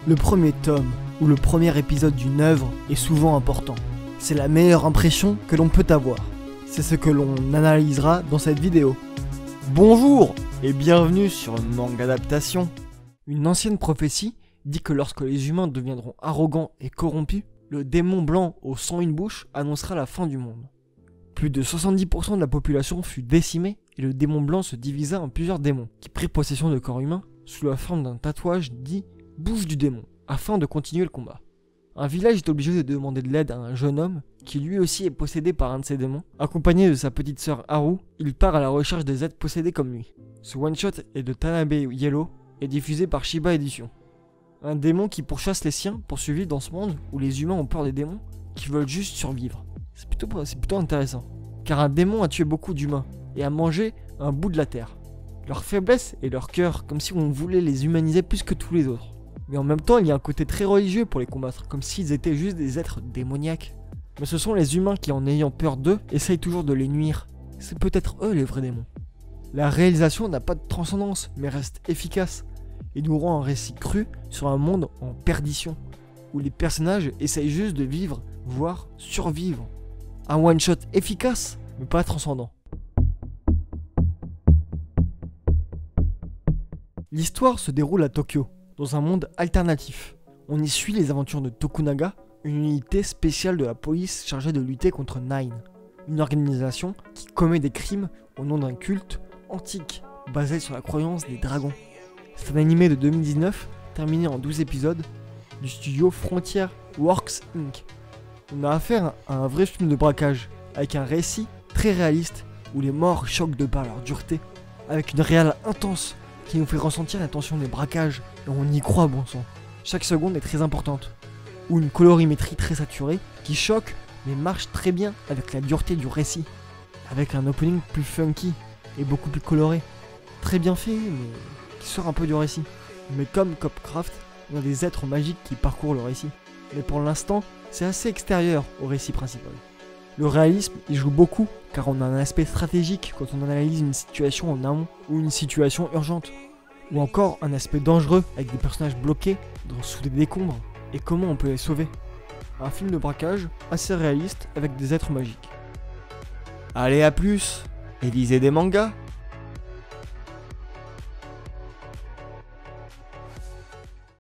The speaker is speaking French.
Le premier tome ou le premier épisode d'une œuvre est souvent important. C'est la meilleure impression que l'on peut avoir. C'est ce que l'on analysera dans cette vidéo. Bonjour et bienvenue sur Manga Adaptation. Une ancienne prophétie dit que lorsque les humains deviendront arrogants et corrompus, le démon blanc aux 101 bouches annoncera la fin du monde. Plus de 70% de la population fut décimée et le démon blanc se divisa en plusieurs démons qui prirent possession de corps humains sous la forme d'un tatouage dit « bouche du démon » afin de continuer le combat. Un village est obligé de demander de l'aide à un jeune homme qui lui aussi est possédé par un de ces démons. Accompagné de sa petite sœur Haru, il part à la recherche des êtres possédés comme lui. Ce one-shot est de Tanabe Yellow et diffusé par Shiba Edition. Un démon qui pourchasse les siens pour survivre dans ce monde où les humains ont peur des démons qui veulent juste survivre. C'est plutôt intéressant. Car un démon a tué beaucoup d'humains et a mangé un bout de la terre. Leur faiblesse et leur cœur, comme si on voulait les humaniser plus que tous les autres. Mais en même temps, il y a un côté très religieux pour les combattre, comme s'ils étaient juste des êtres démoniaques. Mais ce sont les humains qui, en ayant peur d'eux, essayent toujours de les nuire. C'est peut-être eux les vrais démons. La réalisation n'a pas de transcendance, mais reste efficace, et nous rend un récit cru sur un monde en perdition, où les personnages essayent juste de vivre, voire survivre. Un one-shot efficace, mais pas transcendant. L'histoire se déroule à Tokyo, dans un monde alternatif. On y suit les aventures de Tokunaga, une unité spéciale de la police chargée de lutter contre Nine, une organisation qui commet des crimes au nom d'un culte antique, basé sur la croyance des dragons. C'est un animé de 2019, terminé en 12 épisodes, du studio Frontier Works Inc. On a affaire à un vrai film de braquage, avec un récit très réaliste, où les morts choquent de par leur dureté, avec une réale intense, qui nous fait ressentir la tension des braquages, et on y croit bon sang. Chaque seconde est très importante. Ou une colorimétrie très saturée, qui choque, mais marche très bien avec la dureté du récit. Avec un opening plus funky, et beaucoup plus coloré. Très bien fait, mais qui sort un peu du récit. Mais comme Copcraft, on a des êtres magiques qui parcourent le récit. Mais pour l'instant, c'est assez extérieur au récit principal. Le réalisme y joue beaucoup, car on a un aspect stratégique quand on analyse une situation en amont ou une situation urgente. Ou encore un aspect dangereux avec des personnages bloqués sous des décombres et comment on peut les sauver. Un film de braquage assez réaliste avec des êtres magiques. Allez à plus et lisez des mangas.